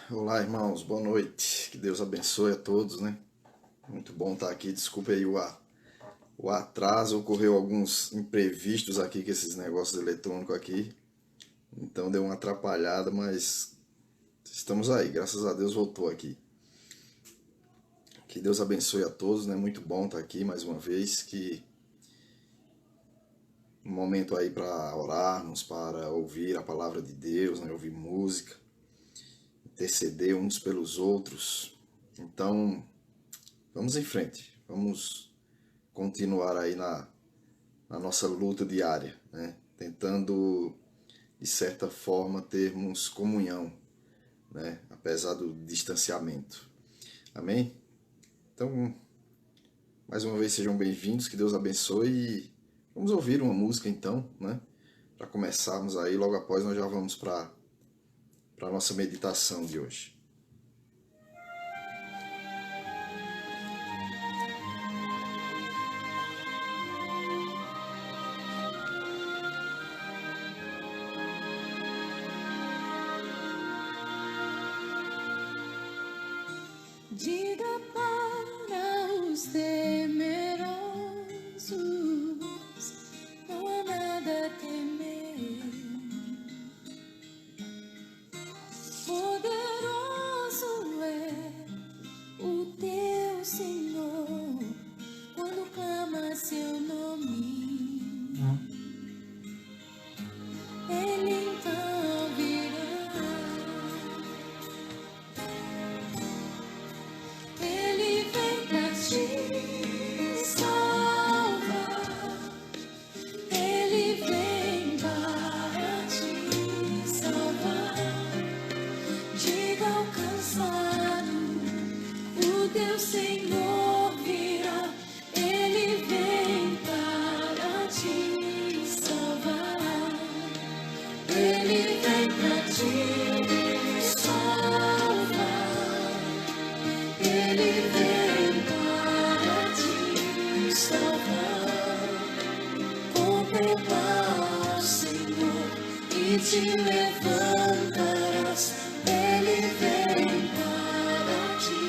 Olá, irmãos, boa noite. Que Deus abençoe a todos, né? Muito bom estar aqui. Desculpe aí o atraso, ocorreu alguns imprevistos aqui com esses negócios eletrônicos aqui. Então deu uma atrapalhada, mas estamos aí. Graças a Deus voltou aqui. Que Deus abençoe a todos, né? Muito bom estar aqui mais uma vez. Que um momento aí para orarmos, para ouvir a palavra de Deus, né? Ouvir música, interceder uns pelos outros. Então, vamos em frente, vamos continuar aí na nossa luta diária, né? Tentando, de certa forma, termos comunhão, né? Apesar do distanciamento. Amém? Então, mais uma vez sejam bem-vindos, que Deus abençoe e vamos ouvir uma música então, né? Para começarmos aí, logo após nós já vamos para a nossa meditação de hoje. Diga para os temerosos, não há nada a temer. Poderoso é o teu Senhor, quando clama seu nome. Ele então virá. Ele vem pra te salvar. Ele vem para te salvar. Diga ao cansado, o teu Senhor virá. Ele vem para te salvar. Ele vem pra te salvar. Ele vem para te salvar. Contemplar o Senhor e te levantarás. Ele vem para te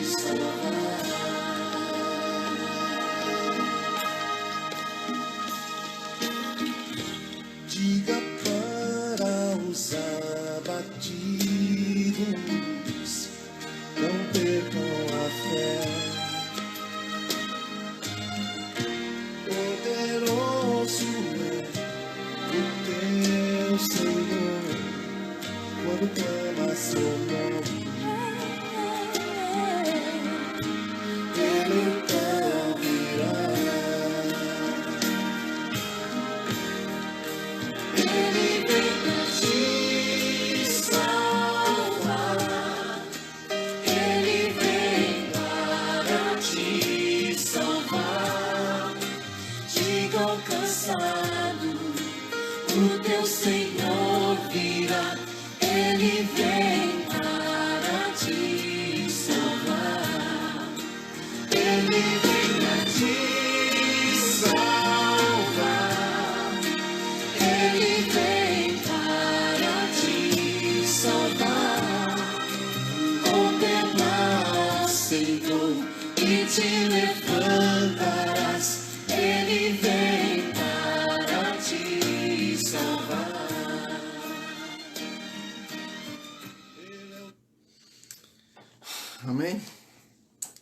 salvar. Diga para os abatidos, não percam a fé. Poderoso é o teu Senhor, quando clama seu nome. Ele então virá. Ele vem pra te salvar. Ele vem para te salvar. Diga ao cansado, o teu Senhor virá. Ele vem para te salvar. Ele vem para te salvar. Ele vem para te salvar. Contemplar, Senhor, e te levantarás. Ele vem para te salvar. Amém?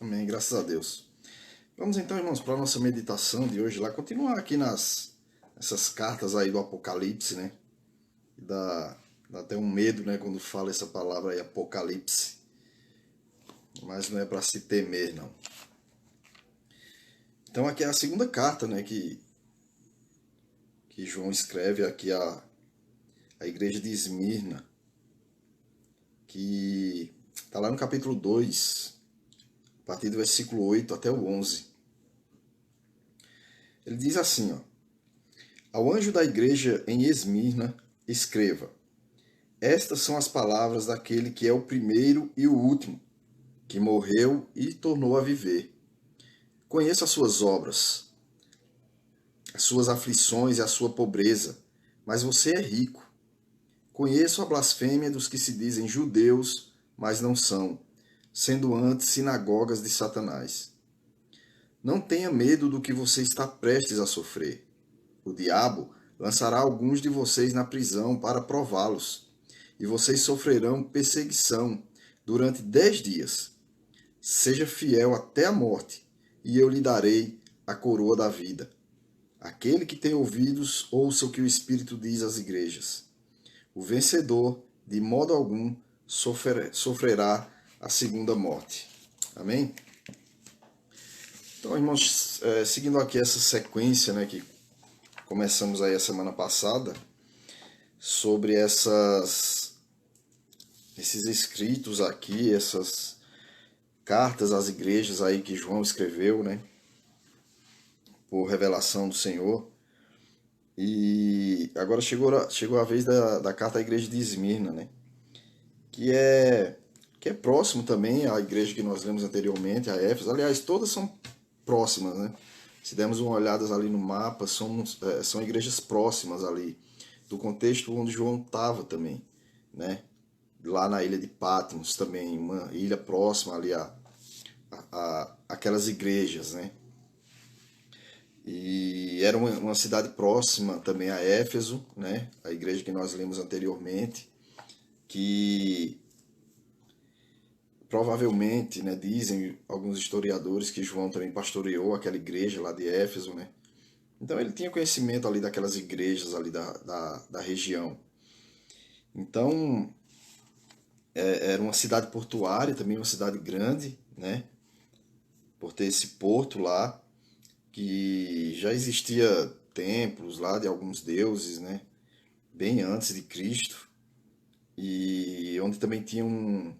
Amém, graças a Deus. Vamos então, irmãos, para a nossa meditação de hoje lá, continuar aqui nessas cartas aí do Apocalipse, né? Dá até um medo, né, quando fala essa palavra aí, Apocalipse. Mas não é para se temer, não. Então aqui é a segunda carta, né, que João escreve aqui a igreja de Esmirna, que está lá no capítulo 2, a partir do versículo 8 até o 11. Ele diz assim, ó: Ao anjo da igreja em Esmirna, escreva: Estas são as palavras daquele que é o primeiro e o último, que morreu e tornou a viver. Conheço as suas obras, as suas aflições e a sua pobreza, mas você é rico. Conheço a blasfêmia dos que se dizem judeus, mas não são, sendo antes sinagogas de Satanás. Não tenha medo do que você está prestes a sofrer. O diabo lançará alguns de vocês na prisão para prová-los, e vocês sofrerão perseguição durante 10 dias. Seja fiel até a morte, e eu lhe darei a coroa da vida. Aquele que tem ouvidos, ouça o que o Espírito diz às igrejas. O vencedor, de modo algum, sofrerá a segunda morte. Amém? Então, irmãos, seguindo aqui essa sequência, né, que começamos aí a semana passada, sobre esses escritos aqui, essas cartas às igrejas aí que João escreveu, né, por revelação do Senhor. E agora chegou a vez da carta à igreja de Esmirna, né, que é próximo também à igreja que nós lemos anteriormente, a Éfeso. Aliás, todas são próximas, né? Se dermos uma olhada ali no mapa, são igrejas próximas ali, do contexto onde João estava também, né? Lá na ilha de Patmos também, uma ilha próxima ali a aquelas igrejas, né? E era uma cidade próxima também a Éfeso, né? A igreja que nós lemos anteriormente, que provavelmente, né, dizem alguns historiadores que João também pastoreou aquela igreja lá de Éfeso, né? Então ele tinha conhecimento ali daquelas igrejas ali da região. Então era uma cidade portuária, também uma cidade grande, né? Por ter esse porto lá, que já existia templos lá de alguns deuses, né? Bem antes de Cristo. E onde também tinha um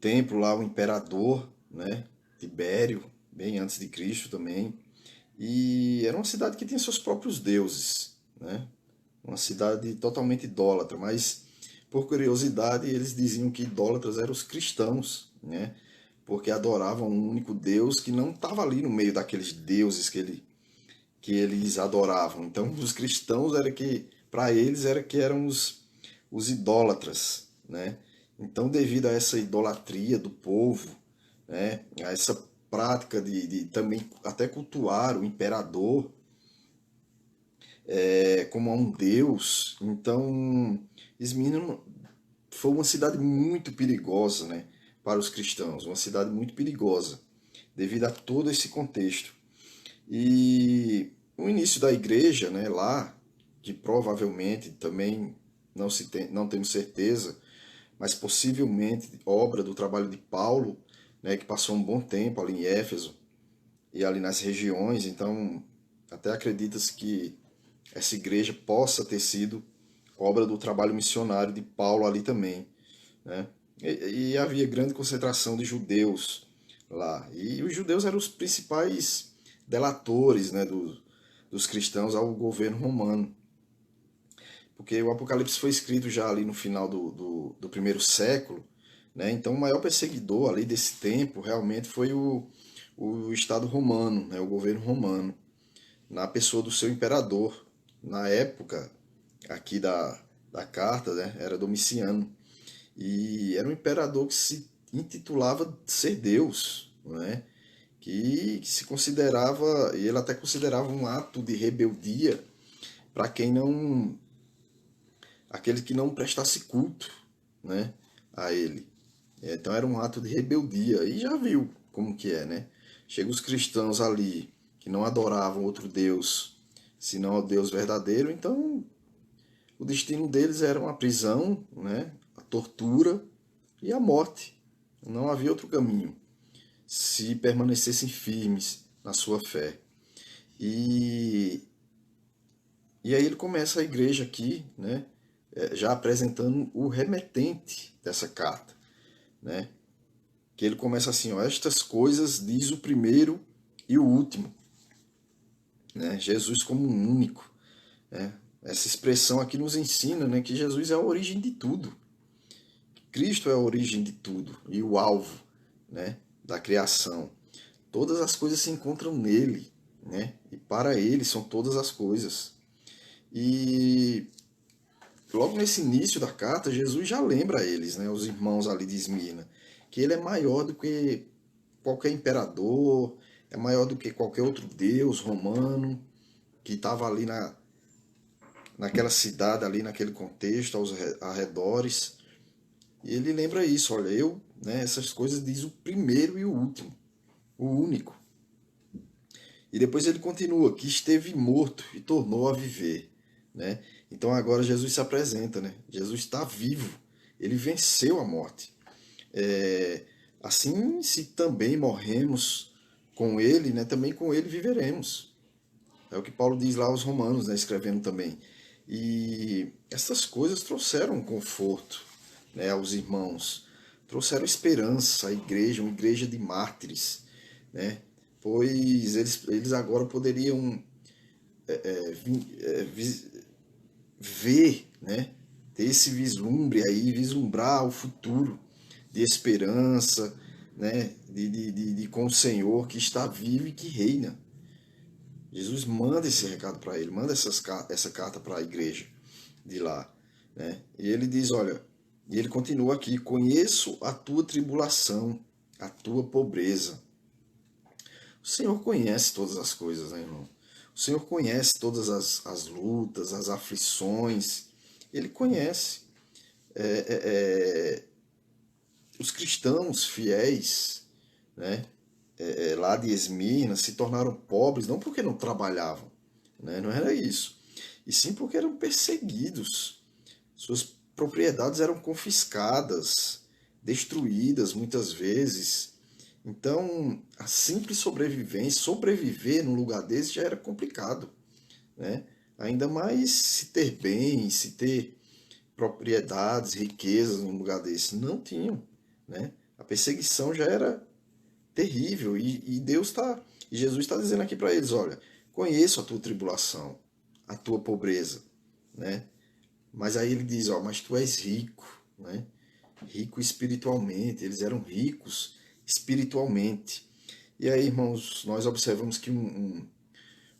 templo lá, o imperador, né? Tibério, bem antes de Cristo também. E era uma cidade que tinha seus próprios deuses, né? Uma cidade totalmente idólatra, mas por curiosidade eles diziam que idólatras eram os cristãos, né? Porque adoravam um único Deus que não estava ali no meio daqueles deuses que eles adoravam. Então os cristãos para eles eram os idólatras, né? Então, devido a essa idolatria do povo, né, a essa prática de também até cultuar o imperador como a um deus, então Esmirna foi uma cidade muito perigosa, né, para os cristãos, uma cidade muito perigosa, devido a todo esse contexto. E o início da igreja, né, lá, que provavelmente também não temos certeza, mas possivelmente obra do trabalho de Paulo, né, que passou um bom tempo ali em Éfeso e ali nas regiões. Então, até acredita-se que essa igreja possa ter sido obra do trabalho missionário de Paulo ali também, né? E havia grande concentração de judeus lá. E os judeus eram os principais delatores, né, dos cristãos ao governo romano. Porque o Apocalipse foi escrito já ali no final do primeiro século, né? Então o maior perseguidor ali desse tempo realmente foi o Estado romano, né? O governo romano, na pessoa do seu imperador. Na época aqui da carta, né? Era Domiciano. E era um imperador que se intitulava ser Deus, né? Que se considerava, e ele até considerava um ato de rebeldia para aquele que não prestasse culto, né, a ele. Então era um ato de rebeldia. E já viu como que é, né? Chega os cristãos ali que não adoravam outro Deus, senão o Deus verdadeiro. Então o destino deles era uma prisão, né, a tortura e a morte. Não havia outro caminho se permanecessem firmes na sua fé. E aí ele começa a igreja aqui, né, já apresentando o remetente dessa carta, né? Que ele começa assim, ó, estas coisas diz o primeiro e o último, né? Jesus como um único, né? Essa expressão aqui nos ensina, né, que Jesus é a origem de tudo. Cristo é a origem de tudo e o alvo né, da criação. Todas as coisas se encontram nele, né, e para ele são todas as coisas. E logo nesse início da carta, Jesus já lembra a eles, né, os irmãos ali de Esmirna, que ele é maior do que qualquer imperador, é maior do que qualquer outro deus romano que estava ali naquela cidade, ali naquele contexto, aos arredores. E ele lembra isso, olha, eu, né, essas coisas diz o primeiro e o último, o único. E depois ele continua, que esteve morto e tornou a viver, né? Então agora Jesus se apresenta, né? Jesus está vivo, ele venceu a morte. Assim, se também morremos com ele, né, também com ele viveremos. É o que Paulo diz lá aos Romanos, né, escrevendo também. E essas coisas trouxeram conforto, né, aos irmãos, trouxeram esperança à igreja, uma igreja de mártires, né, pois eles agora poderiam ver, né, ter esse vislumbre aí, vislumbrar o futuro de esperança, né, de com o Senhor que está vivo e que reina. Jesus manda esse recado para ele, manda essa carta para a igreja de lá, né? E ele diz, olha, e ele continua aqui, conheço a tua tribulação, a tua pobreza. O Senhor conhece todas as coisas, né, irmão? O Senhor conhece todas as lutas, as aflições, ele conhece. Os cristãos fiéis, né, lá de Esmirna se tornaram pobres não porque não trabalhavam, né, não era isso, e sim porque eram perseguidos. Suas propriedades eram confiscadas, destruídas muitas vezes. Então, a simples sobrevivência, sobreviver num lugar desse já era complicado, né? Ainda mais se ter bens, se ter propriedades, riquezas num lugar desse. Não tinham, né? A perseguição já era terrível e Deus está, e Jesus está dizendo aqui para eles, olha, conheço a tua tribulação, a tua pobreza, né? Mas aí ele diz, ó, mas tu és rico, né? Rico espiritualmente, eles eram ricos espiritualmente. E aí, irmãos, nós observamos que um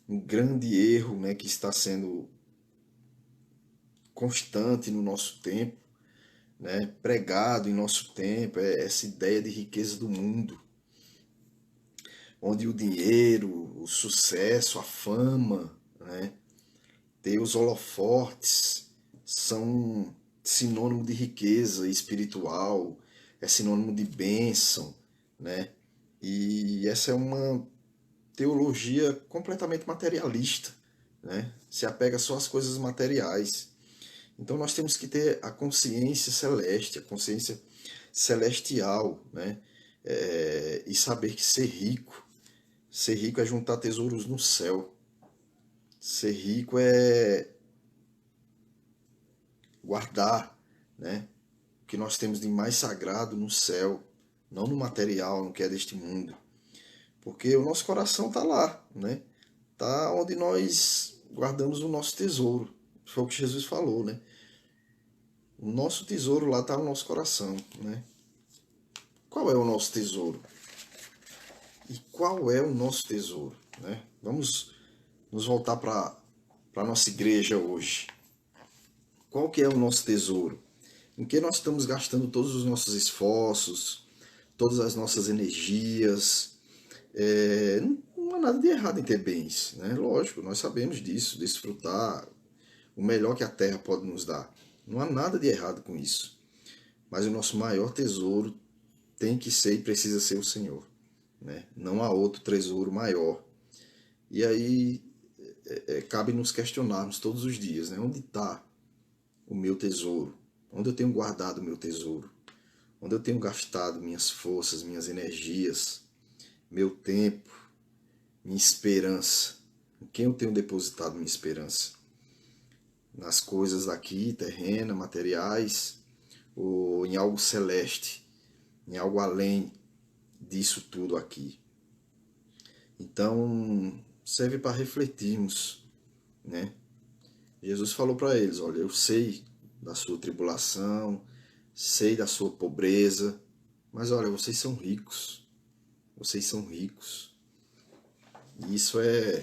grande erro, né, que está sendo constante no nosso tempo, né, pregado em nosso tempo, é essa ideia de riqueza do mundo, onde o dinheiro, o sucesso, a fama, né, ter os holofortes são sinônimo de riqueza espiritual, é sinônimo de bênção, né? E essa é uma teologia completamente materialista, né? Se apega só às coisas materiais. Então nós temos que ter a consciência celeste, a consciência celestial, né? E saber que ser rico é juntar tesouros no céu. Ser rico é guardar, né, o que nós temos de mais sagrado no céu, não no material, no que é deste mundo. Porque o nosso coração está lá, né? Está onde nós guardamos o nosso tesouro. Foi o que Jesus falou, né? O nosso tesouro lá está no nosso coração, né? Qual é o nosso tesouro? E qual é o nosso tesouro, né? Vamos nos voltar para a nossa igreja hoje. Qual que é o nosso tesouro? Em que nós estamos gastando todos os nossos esforços, todas as nossas energias. Não há nada de errado em ter bens, né? Lógico, nós sabemos disso, desfrutar o melhor que a terra pode nos dar. Não há nada de errado com isso. Mas o nosso maior tesouro tem que ser e precisa ser o Senhor, né? Não há outro tesouro maior. E aí cabe nos questionarmos todos os dias, né? Onde está o meu tesouro? Onde eu tenho guardado o meu tesouro? Onde eu tenho gastado minhas forças, minhas energias, meu tempo, minha esperança? Em quem eu tenho depositado minha esperança? Nas coisas aqui, terrena, materiais, ou em algo celeste, em algo além disso tudo aqui? Então, serve para refletirmos, né? Jesus falou para eles, olha, eu sei da sua tribulação, sei da sua pobreza, Mas olha, vocês são ricos. Vocês são ricos. E isso é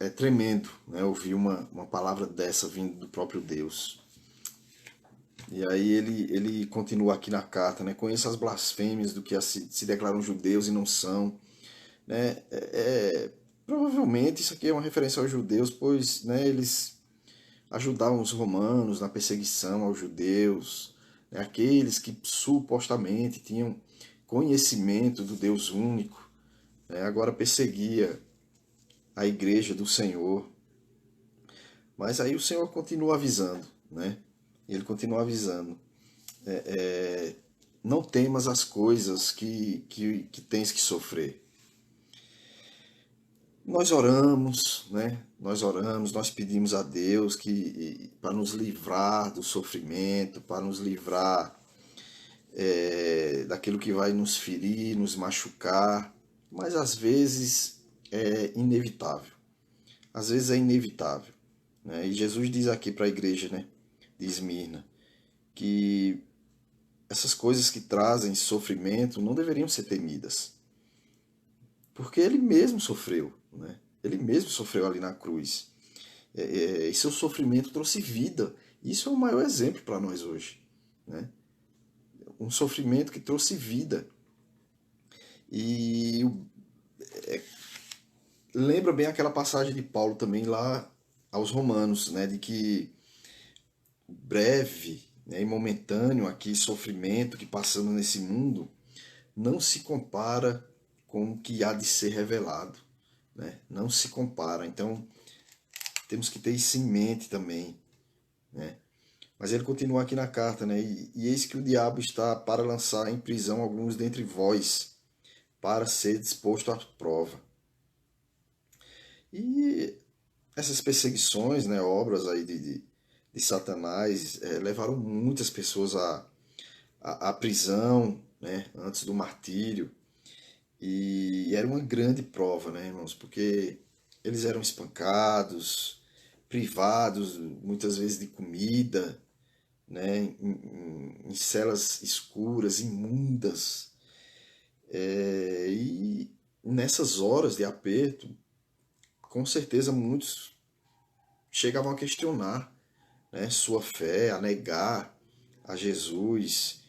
tremendo, né? Ouvir uma palavra dessa vindo do próprio Deus. E aí ele continua aqui na carta, né? Conheça as blasfêmias do que se declaram judeus e não são, né? Provavelmente isso aqui é uma referência aos judeus, pois, né, eles ajudavam os romanos na perseguição aos judeus, né, aqueles que supostamente tinham conhecimento do Deus único, né, agora perseguia a igreja do Senhor. Mas aí o Senhor continua avisando, né? Ele continua avisando. Não temas as coisas que tens que sofrer. Nós oramos, né? Nós pedimos a Deus que para nos livrar do sofrimento, para nos livrar daquilo que vai nos ferir, nos machucar, mas às vezes é inevitável. Às vezes é inevitável, né? E Jesus diz aqui para a igreja, né, de Esmirna, que essas coisas que trazem sofrimento não deveriam ser temidas, porque ele mesmo sofreu, né? Ele mesmo sofreu ali na cruz. E seu sofrimento trouxe vida. Isso é o maior exemplo para nós hoje, né? Um sofrimento que trouxe vida. E lembra bem aquela passagem de Paulo também lá aos Romanos, né? De que breve, né, e momentâneo aqui sofrimento que passamos nesse mundo não se compara com o que há de ser revelado, né? Não se compara. Então temos que ter isso em mente também, né? Mas ele continua aqui na carta, né? E eis que o diabo está para lançar em prisão alguns dentre vós, para ser disposto à prova. E essas perseguições, né, obras aí de Satanás, levaram muitas pessoas à prisão, né, antes do martírio. E era uma grande prova, né, irmãos? Porque eles eram espancados, privados muitas vezes de comida, né, em celas escuras, imundas. E nessas horas de aperto, com certeza muitos chegavam a questionar, né, sua fé, a negar a Jesus.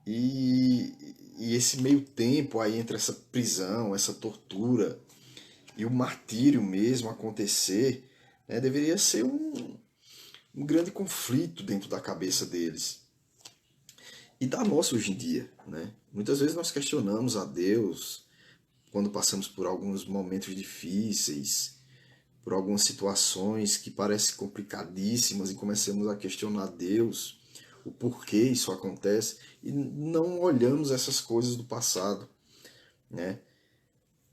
E esse meio tempo aí entre essa prisão, essa tortura e o martírio mesmo acontecer, né, deveria ser um grande conflito dentro da cabeça deles. E da nossa hoje em dia, né? Muitas vezes nós questionamos a Deus quando passamos por alguns momentos difíceis, por algumas situações que parecem complicadíssimas e começamos a questionar Deus, o porquê isso acontece, e não olhamos essas coisas do passado, né?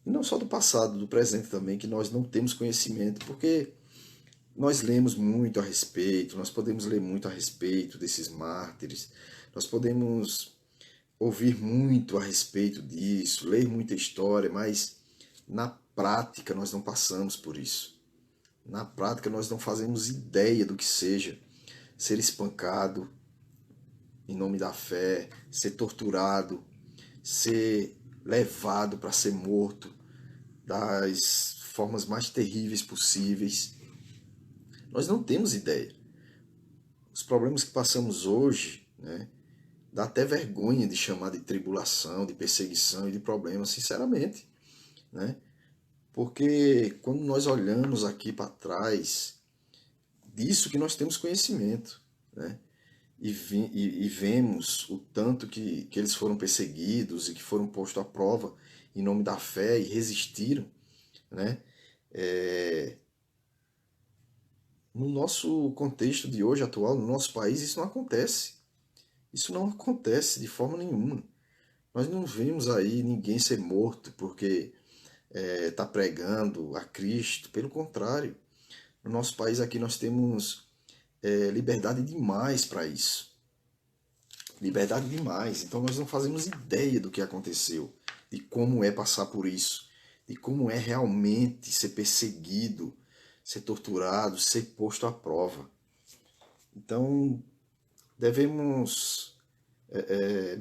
E não só do passado, do presente também, que nós não temos conhecimento, porque nós lemos muito a respeito, nós podemos ler muito a respeito desses mártires, nós podemos ouvir muito a respeito disso, ler muita história, mas na prática nós não passamos por isso. Na prática nós não fazemos ideia do que seja ser espancado em nome da fé, ser torturado, ser levado para ser morto das formas mais terríveis possíveis. Nós não temos ideia. Os problemas que passamos hoje, né, dá até vergonha de chamar de tribulação, de perseguição e de problemas, sinceramente, né? Porque quando nós olhamos aqui para trás, disso que nós temos conhecimento, né? E vemos o tanto que eles foram perseguidos e que foram postos à prova em nome da fé e resistiram, né? No nosso contexto de hoje atual, no nosso país, isso não acontece. Isso não acontece de forma nenhuma. Nós não vemos aí ninguém ser morto porque está pregando a Cristo. Pelo contrário, no nosso país aqui nós temos liberdade demais para isso. Liberdade demais. Então nós não fazemos ideia do que aconteceu, de como é passar por isso, de como é realmente ser perseguido, ser torturado, ser posto à prova. Então devemos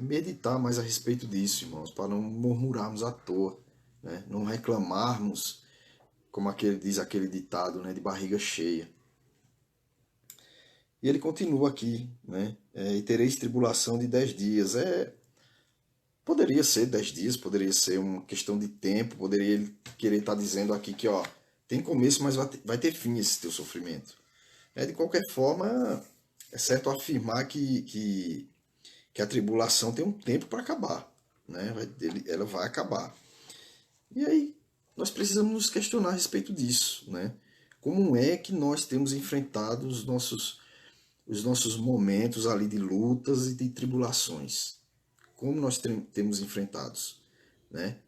meditar mais a respeito disso, irmãos, para não murmurarmos à toa, né? Não reclamarmos, como diz aquele ditado, né? De barriga cheia. E ele continua aqui, né? E tereis tribulação de 10 dias. Poderia ser 10 dias, poderia ser uma questão de tempo, poderia ele querer estar dizendo aqui que, ó, tem começo, mas vai ter fim esse teu sofrimento. De qualquer forma, é certo afirmar que a tribulação tem um tempo para acabar, né? Ela vai acabar. E aí, nós precisamos nos questionar a respeito disso, né? Como é que nós temos enfrentado os nossos momentos ali de lutas e de tribulações? Como nós temos enfrentados, né?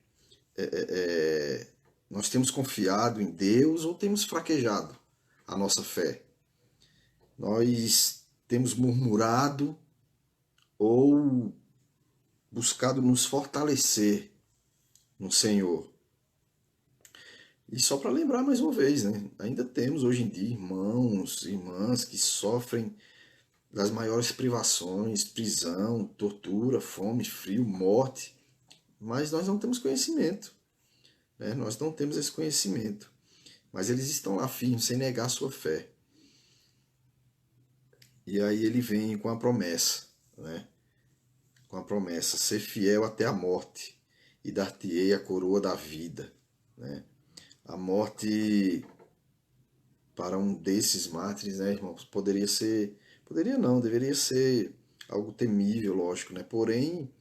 Nós temos confiado em Deus ou temos fraquejado a nossa fé? Nós temos murmurado ou buscado nos fortalecer no Senhor? E só para lembrar mais uma vez, né? Ainda temos hoje em dia irmãos, irmãs que sofrem das maiores privações, prisão, tortura, fome, frio, morte, mas nós não temos conhecimento, né? Nós não temos esse conhecimento, mas eles estão lá firmes, sem negar a sua fé. E aí ele vem com a promessa, né? Com a promessa, ser fiel até a morte, e dar-te-ei a coroa da vida, né? A morte para um desses mártires, né, irmãos, poderia não, deveria ser algo temível, lógico, né? Porém,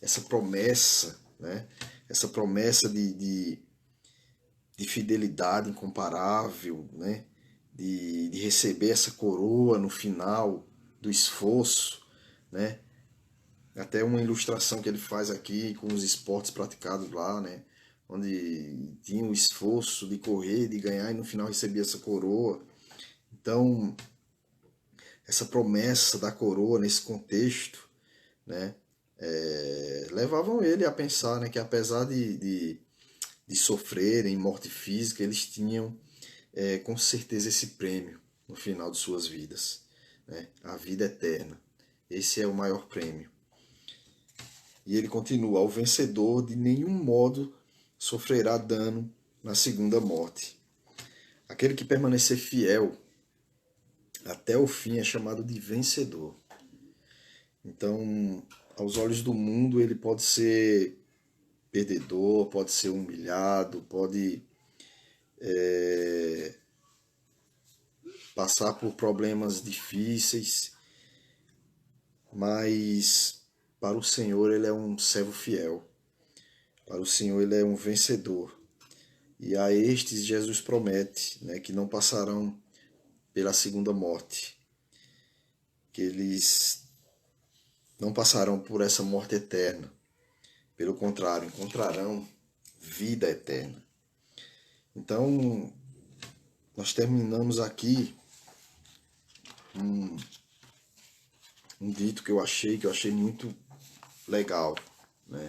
essa promessa, né? Essa promessa de fidelidade incomparável, né? De receber essa coroa no final do esforço, né? Até uma ilustração que ele faz aqui com os esportes praticados lá, né? Onde tinha o esforço de correr, de ganhar e no final recebia essa coroa. Então, essa promessa da coroa nesse contexto, né? Levavam ele a pensar, né, que apesar de sofrerem morte física, eles tinham com certeza esse prêmio no final de suas vidas, né? A vida eterna. Esse é o maior prêmio. E ele continua: ao vencedor de nenhum modo sofrerá dano na segunda morte. Aquele que permanecer fiel até o fim é chamado de vencedor. Então, aos olhos do mundo, ele pode ser perdedor, pode ser humilhado, pode passar por problemas difíceis, mas para o Senhor ele é um servo fiel. Para o Senhor ele é um vencedor. E a estes Jesus promete, né, que não passarão pela segunda morte, que eles não passarão por essa morte eterna. Pelo contrário, encontrarão vida eterna. Então, nós terminamos aqui um dito que eu achei muito legal, né?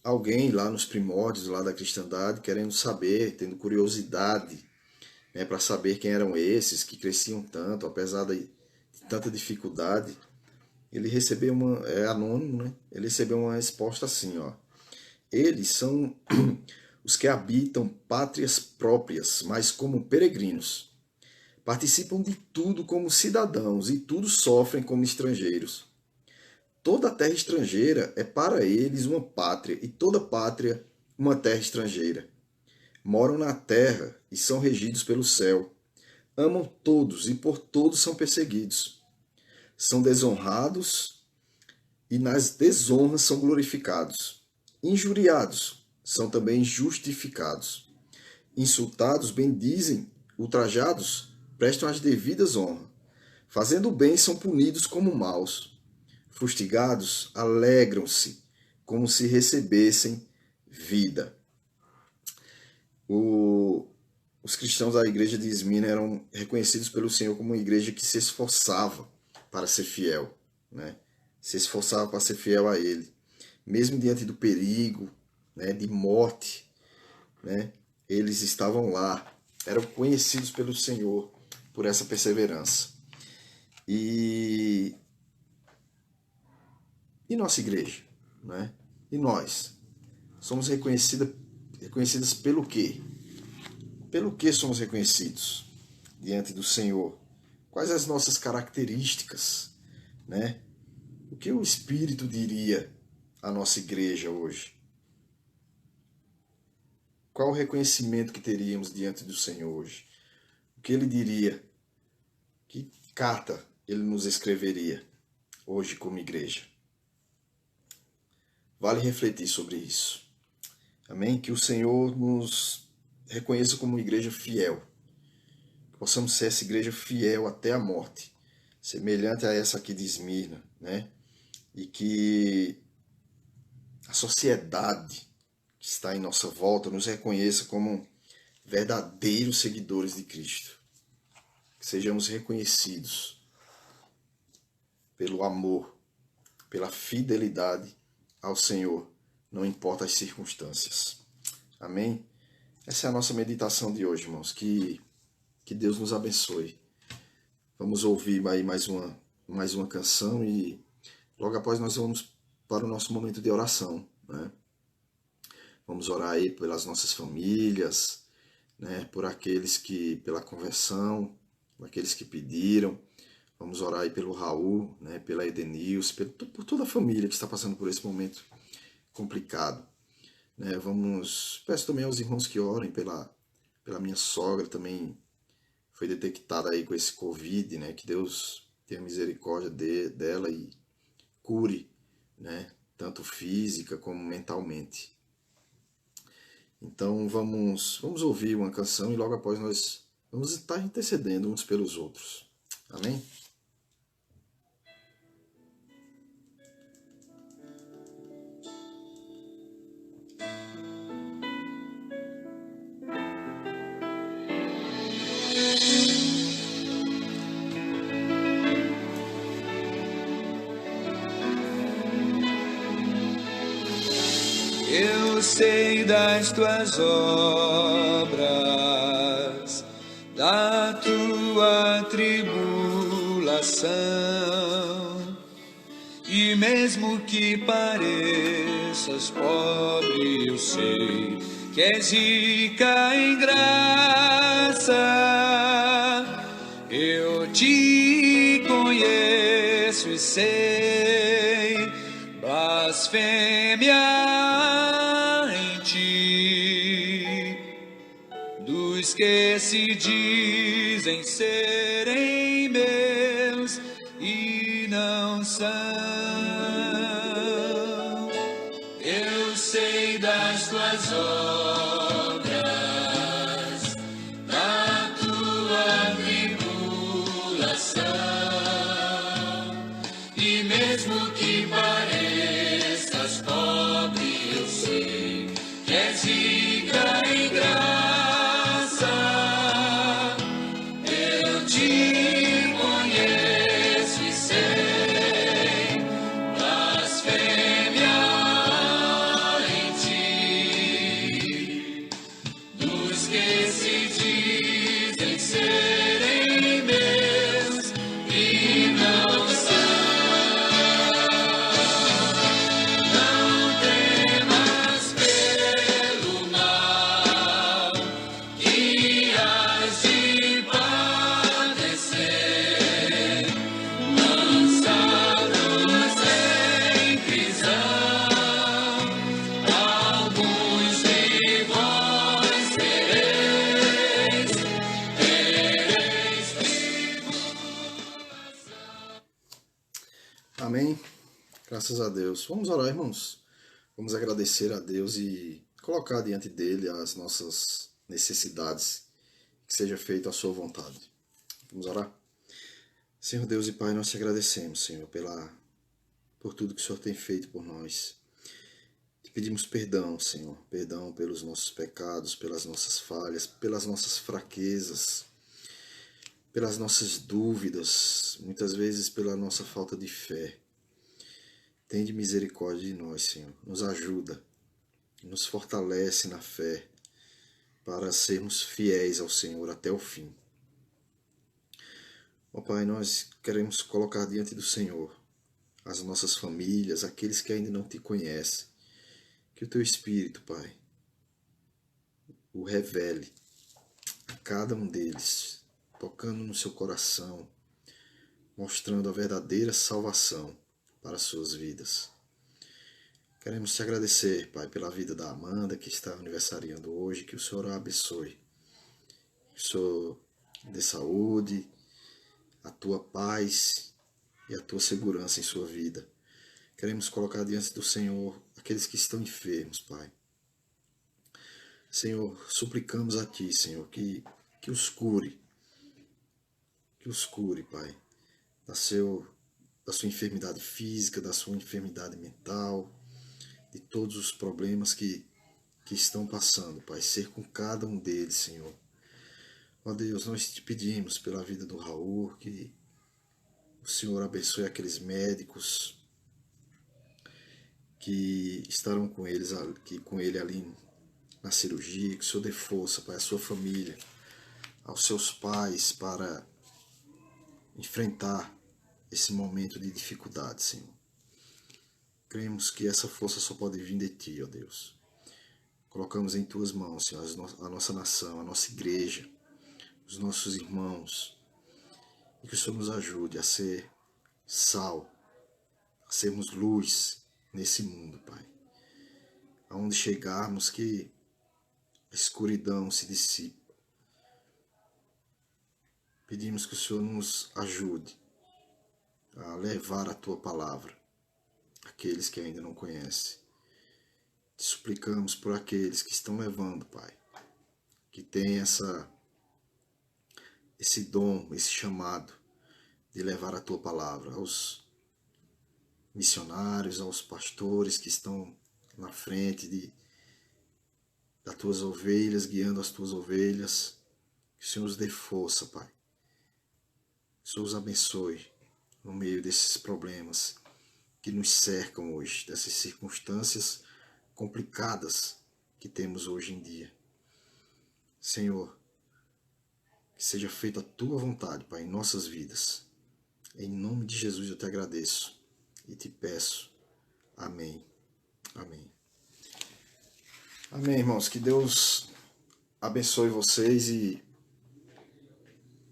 Alguém lá nos primórdios lá da cristandade querendo saber, tendo curiosidade, né, para saber quem eram esses que cresciam tanto, apesar de tanta dificuldade, ele recebeu anônimo, né? Ele recebeu uma resposta assim, ó: eles são os que habitam pátrias próprias, mas como peregrinos. Participam de tudo como cidadãos e tudo sofrem como estrangeiros. Toda terra estrangeira é para eles uma pátria, e toda pátria uma terra estrangeira. Moram na terra e são regidos pelo céu. Amam todos e por todos são perseguidos. São desonrados e nas desonras são glorificados. Injuriados são também justificados. Insultados bendizem, ultrajados prestam as devidas honras. Fazendo o bem são punidos como maus. Fustigados alegram-se como se recebessem vida. Os cristãos da igreja de Esmirna eram reconhecidos pelo Senhor como uma igreja que se esforçava para ser fiel, né? Se esforçava para ser fiel a Ele, mesmo diante do perigo, né, de morte, né? Eles estavam lá, eram conhecidos pelo Senhor por essa perseverança. E nossa igreja, né? E nós? Somos reconhecidas pelo quê? Pelo que somos reconhecidos diante do Senhor? Quais as nossas características, né? O que o Espírito diria à nossa igreja hoje? Qual o reconhecimento que teríamos diante do Senhor hoje? O que ele diria? Que carta ele nos escreveria hoje como igreja? Vale refletir sobre isso. Amém? Que o Senhor nos reconheça como igreja fiel. Que possamos ser essa igreja fiel até a morte, semelhante a essa aqui de Esmirna, né? E que a sociedade que está em nossa volta nos reconheça como verdadeiros seguidores de Cristo. Que sejamos reconhecidos pelo amor, pela fidelidade ao Senhor, não importa as circunstâncias. Amém? Essa é a nossa meditação de hoje, irmãos. Que Deus nos abençoe. Vamos ouvir aí mais uma canção e logo após nós vamos para o nosso momento de oração, né? Vamos orar aí pelas nossas famílias, né? Por aqueles que, pela conversão, por aqueles que pediram. Vamos orar aí pelo Raul, né? Pela Edenilson, por toda a família que está passando por esse momento complicado, né? Peço também aos irmãos que orem pela minha sogra, também foi detectada aí com esse Covid, né? Que Deus tenha misericórdia dela e cure, né? Tanto física como mentalmente. Então vamos ouvir uma canção e logo após nós vamos estar intercedendo uns pelos outros. Amém? Eu sei das tuas obras, da tua tribulação, e mesmo que pareças pobre, eu sei que és rica em graça. Eu te conheço e sei blasfêmia em ti dos que se dizem serem meus e não são. Eu sei das tuas obras, da tua tribulação, e mesmo que pareças pobre, eu sei que és rica em graça. Eu te conheço e sei blasfêmia em ti dos que se dizem serem meus e não são. Não temas pelo mal que has de padecer, lançados em prisão, alguns de vós sereis tribulação. Amém? Graças a Deus. Vamos orar, irmãos. Vamos agradecer a Deus e colocar diante dele as nossas necessidades. Que seja feita a sua vontade. Vamos orar? Senhor Deus e Pai, nós te agradecemos, Senhor, por tudo que o Senhor tem feito por nós. Te pedimos perdão, Senhor. Perdão pelos nossos pecados, pelas nossas falhas, pelas nossas fraquezas, pelas nossas dúvidas, muitas vezes pela nossa falta de fé. Tende misericórdia de nós, Senhor. Nos ajuda, nos fortalece na fé para sermos fiéis ao Senhor até o fim. Ó Pai, nós queremos colocar diante do Senhor as nossas famílias, aqueles que ainda não te conhecem. Que o teu Espírito, Pai, o revele a cada um deles, tocando no seu coração, mostrando a verdadeira salvação para as suas vidas. Queremos te agradecer, Pai, pela vida da Amanda, que está aniversariando hoje, que o Senhor a abençoe. Que o Senhor dê saúde, a tua paz e a tua segurança em sua vida. Queremos colocar diante do Senhor aqueles que estão enfermos, Pai. Senhor, suplicamos a Ti, Senhor, que os cure. Que os cure, Pai, da sua enfermidade física, da sua enfermidade mental, de todos os problemas que estão passando, Pai. Ser com cada um deles, Senhor. Ó Deus, nós te pedimos pela vida do Raul, que o Senhor abençoe aqueles médicos que estarão com ele ali na cirurgia, que o Senhor dê força, Pai, à sua família, aos seus pais, para enfrentar esse momento de dificuldade, Senhor. Cremos que essa força só pode vir de Ti, ó Deus. Colocamos em Tuas mãos, Senhor, a nossa nação, a nossa igreja, os nossos irmãos, e que o Senhor nos ajude a ser sal, a sermos luz nesse mundo, Pai. Aonde chegarmos, que a escuridão se dissipe. Pedimos que o Senhor nos ajude a levar a Tua palavra àqueles que ainda não conhecem. Te suplicamos por aqueles que estão levando, Pai, que têm esse dom, esse chamado de levar a Tua palavra aos missionários, aos pastores que estão na frente das Tuas ovelhas, guiando as Tuas ovelhas. Que o Senhor os dê força, Pai. Que o Senhor os abençoe no meio desses problemas que nos cercam hoje, dessas circunstâncias complicadas que temos hoje em dia. Senhor, que seja feita a Tua vontade, Pai, em nossas vidas. Em nome de Jesus eu te agradeço e te peço. Amém. Amém. Amém, irmãos. Que Deus abençoe vocês e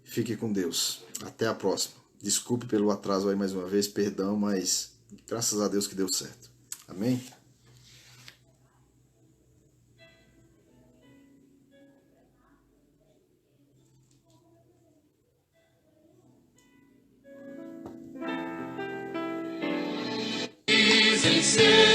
fique com Deus. Até a próxima. Desculpe pelo atraso aí mais uma vez, perdão, mas graças a Deus que deu certo. Amém? Dizem ser